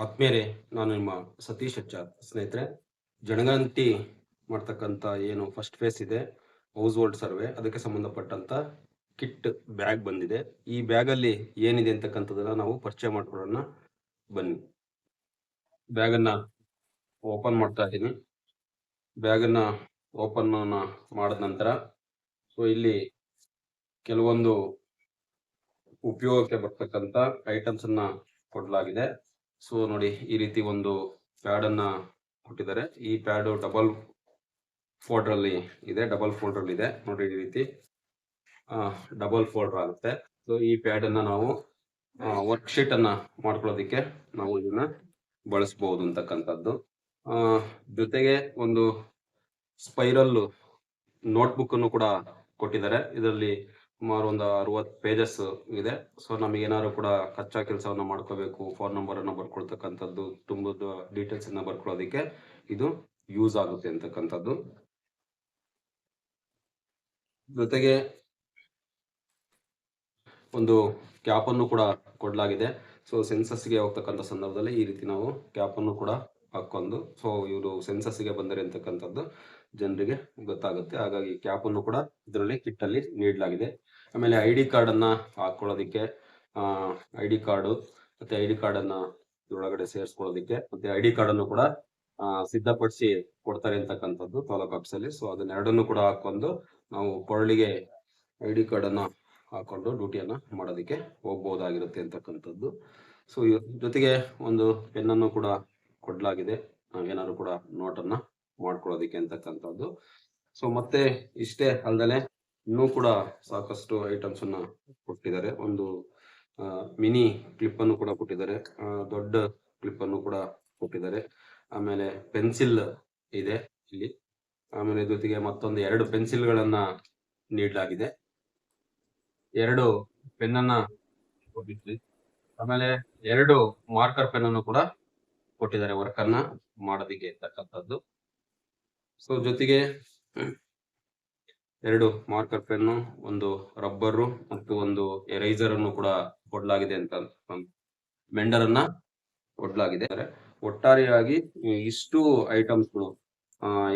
ಆತ್ಮೀಯರೇ, ನಾನು ನಿಮ್ಮ ಸತೀಶ್ HR. ಸ್ನೇಹಿತರೆ, ಜನಗಣತಿ ಮಾಡ್ತಕ್ಕಂಥ ಏನು ಫಸ್ಟ್ ಫೇಸ್ ಇದೆ, ಹೌಸ್ ಹೋಲ್ಡ್ ಸರ್ವೆ, ಅದಕ್ಕೆ ಸಂಬಂಧಪಟ್ಟಂತ ಕಿಟ್ ಬ್ಯಾಗ್ ಬಂದಿದೆ. ಈ ಬ್ಯಾಗಲ್ಲಿ ಏನಿದೆ ಅಂತಕ್ಕಂಥದ್ದನ್ನ ನಾವು ಪರಿಚಯ ಮಾಡ್ಕೊಳ್ಳೋಣ ಬನ್ನಿ. ಬ್ಯಾಗನ್ನ ಓಪನ್ ಮಾಡ್ತಾ ಇದ್ದೀನಿ. ಬ್ಯಾಗನ್ನ ಓಪನ್ ಮಾಡಿದ ನಂತರ ಇಲ್ಲಿ ಕೆಲವೊಂದು ಉಪಯೋಗಕ್ಕೆ ಬರ್ತಕ್ಕಂಥ ಐಟಮ್ಸ್ ಅನ್ನ ಕೊಡಲಾಗಿದೆ. ನೋಡಿ, ಈ ರೀತಿ ಒಂದು ಪ್ಯಾಡ್ ಅನ್ನ ಕೊಟ್ಟಿದ್ದಾರೆ. ಈ ಪ್ಯಾಡ್ ಡಬಲ್ ಫೋಲ್ಡರ್ ಅಲ್ಲಿ ಇದೆ. ನೋಡಿ, ಈ ರೀತಿ ಡಬಲ್ ಫೋಲ್ಡರ್ ಆಗುತ್ತೆ. ಈ ಪ್ಯಾಡ್ ಅನ್ನ ನಾವು ವರ್ಕ್ ಶೀಟ್ ಅನ್ನ ಮಾಡ್ಕೊಳ್ಳೋದಿಕ್ಕೆ ನಾವು ಇದನ್ನ ಬಳಸಬಹುದು ಅಂತಕ್ಕಂಥದ್ದು. ಜೊತೆಗೆ ಒಂದು ಸ್ಪೈರಲ್ ನೋಟ್ಬುಕ್ ಅನ್ನು ಕೂಡ ಕೊಟ್ಟಿದ್ದಾರೆ. ಇದರಲ್ಲಿ ಸುಮಾರು ಒಂದು 60 ಪೇಜಸ್ ಇದೆ. ನಮಗೆ ಏನಾದ್ರು ಕೂಡ ಕಚ್ಚಾ ಕೆಲಸವನ್ನ ಮಾಡ್ಕೋಬೇಕು, ಫೋನ್ ನಂಬರ್ ಅನ್ನ ಬರ್ಕೊಳ್ತಕ್ಕಂಥದ್ದು, ತುಂಬದ ಡೀಟೇಲ್ಸ್ ಅನ್ನ ಬರ್ಕೊಳ್ಳೋದಿಕ್ಕೆ ಇದು ಯೂಸ್ ಆಗುತ್ತೆ ಅಂತಕ್ಕಂಥದ್ದು. ಜೊತೆಗೆ ಒಂದು ಕ್ಯಾಪ್ ಅನ್ನು ಕೂಡ ಕೊಡಲಾಗಿದೆ. ಸೆನ್ಸಸ್ ಗೆ ಹೋಗ್ತಕ್ಕಂಥ ಸಂದರ್ಭದಲ್ಲಿ ಈ ರೀತಿ ನಾವು ಕ್ಯಾಪ್ ಅನ್ನು ಕೂಡ ಹಾಕೊಂಡು ಇವರು ಸೆನ್ಸಸ್ ಗೆ ಬಂದರೆ ಅಂತಕ್ಕಂಥದ್ದು ಜನರಿಗೆ ಗೊತ್ತಾಗುತ್ತೆ. ಹಾಗಾಗಿ ಕ್ಯಾಪ್ ಅನ್ನು ಕೂಡ ಇದರಲ್ಲಿ ಕಿಟ್ ಅಲ್ಲಿ ನೀಡಲಾಗಿದೆ. ಆಮೇಲೆ ID ಕಾರ್ಡ್ ಅನ್ನ ಹಾಕೊಳ್ಳೋದಿಕ್ಕೆ ID ಕಾರ್ಡ್ ಮತ್ತೆ ID ಕಾರ್ಡ್ ಅನ್ನ ಒಳಗಡೆ ಸೇರಿಸ್ಕೊಳ್ಳೋದಿಕ್ಕೆ ಮತ್ತೆ ID ಕಾರ್ಡ್ ಅನ್ನು ಕೂಡ ಸಿದ್ಧಪಡಿಸಿ ಕೊಡ್ತಾರೆ ಅಂತಕ್ಕಂಥದ್ದು ತಾಲೂಕು ಆಫೀಸಲ್ಲಿ. ಅದನ್ನೆರಡನ್ನು ಕೂಡ ಹಾಕೊಂಡು ನಾವು ಕೊರಳಿಗೆ ID ಕಾರ್ಡ್ ಅನ್ನ ಹಾಕೊಂಡು ಡ್ಯೂಟಿಯನ್ನ ಮಾಡೋದಿಕ್ಕೆ ಹೋಗ್ಬಹುದಾಗಿರುತ್ತೆ ಅಂತಕ್ಕಂಥದ್ದು. ಜೊತೆಗೆ ಒಂದು ಪೆನ್ ಅನ್ನು ಕೂಡ ಕೊಡಲಾಗಿದೆ, ನಾವೇನಾದ್ರು ಕೂಡ ನೋಟ್ ಅನ್ನ ಮಾಡ್ಕೊಳ್ಳೋದಿಕ್ಕೆ ಅಂತಕ್ಕಂಥದ್ದು. ಮತ್ತೆ ಇಷ್ಟೇ ಅಲ್ಲದೆ ಇನ್ನೂ ಕೂಡ ಸಾಕಷ್ಟು ಐಟಮ್ಸ್ ಅನ್ನ ಕೊಟ್ಟಿದ್ದಾರೆ. ಒಂದು ಮಿನಿ ಕ್ಲಿಪ್ ಅನ್ನು ಕೂಡ ಕೊಟ್ಟಿದ್ದಾರೆ, ದೊಡ್ಡ ಕ್ಲಿಪ್ ಅನ್ನು ಕೂಡ ಕೊಟ್ಟಿದ್ದಾರೆ. ಆಮೇಲೆ ಪೆನ್ಸಿಲ್ ಇದೆ ಇಲ್ಲಿ. ಆಮೇಲೆ ಜೊತೆಗೆ ಮತ್ತೊಂದು 2 ಪೆನ್ಸಿಲ್ ಗಳನ್ನ ನೀಡಲಾಗಿದೆ. 2 ಪೆನ್ ಅನ್ನ ಕೊಟ್ಟಿದ್ವಿ. ಆಮೇಲೆ 2 ಮಾರ್ಕರ್ ಪೆನ್ ಅನ್ನು ಕೂಡ ಕೊಟ್ಟಿದ್ದಾರೆ ವರ್ಕ್ ಅನ್ನ ಮಾಡೋದಿಕ್ಕೆ ಇರ್ತಕ್ಕಂಥದ್ದು. ಜೊತೆಗೆ 2 ಮಾರ್ಕರ್ ಪೆನ್ನು, ಒಂದು ರಬ್ಬರು ಮತ್ತು ಒಂದು ಎರೇಸರ್ ಅನ್ನು ಕೂಡ ಕೊಡಲಾಗಿದೆ ಅಂತ ಮೆಂಡರ್ ಅನ್ನ ಕೊಡಲಾಗಿದೆ. ಒಟ್ಟಾರೆಯಾಗಿ ಇಷ್ಟು ಐಟಮ್ಸ್ಗಳು,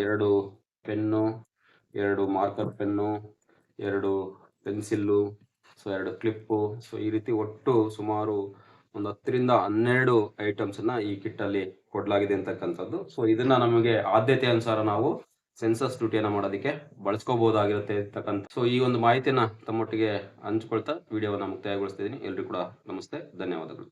2 pen, 2 marker pen, 2 pencil, 2 clip, ಈ ರೀತಿ ಒಟ್ಟು ಸುಮಾರು ಒಂದು 10 ರಿಂದ 12 ಐಟಮ್ಸ್ ಅನ್ನ ಈ ಕಿಟ್ ಅಲ್ಲಿ ಕೊಡಲಾಗಿದೆ ಅಂತಕ್ಕಂಥದ್ದು. ಇದನ್ನ ನಮಗೆ ಆದ್ಯತೆ ಅನುಸಾರ ನಾವು ಸೆನ್ಸಸ್ ಡ್ಯೂಟಿಯನ್ನ ಮಾಡೋದಕ್ಕೆ ಬಳಸ್ಕೋಬಹುದಾಗಿರುತ್ತೆ ಅಂತಕ್ಕಂಥ ಈ ಒಂದು ಮಾಹಿತಿಯನ್ನ ತಮ್ಮೊಟ್ಟಿಗೆ ಹಂಚ್ಕೊಳ್ತಾ ವಿಡಿಯೋವನ್ನ ಮುಕ್ತಾಯಗೊಳಿಸ್ತಿದ್ದೀನಿ. ಎಲ್ರಿಗೂ ಕೂಡ ನಮಸ್ತೆ, ಧನ್ಯವಾದಗಳು.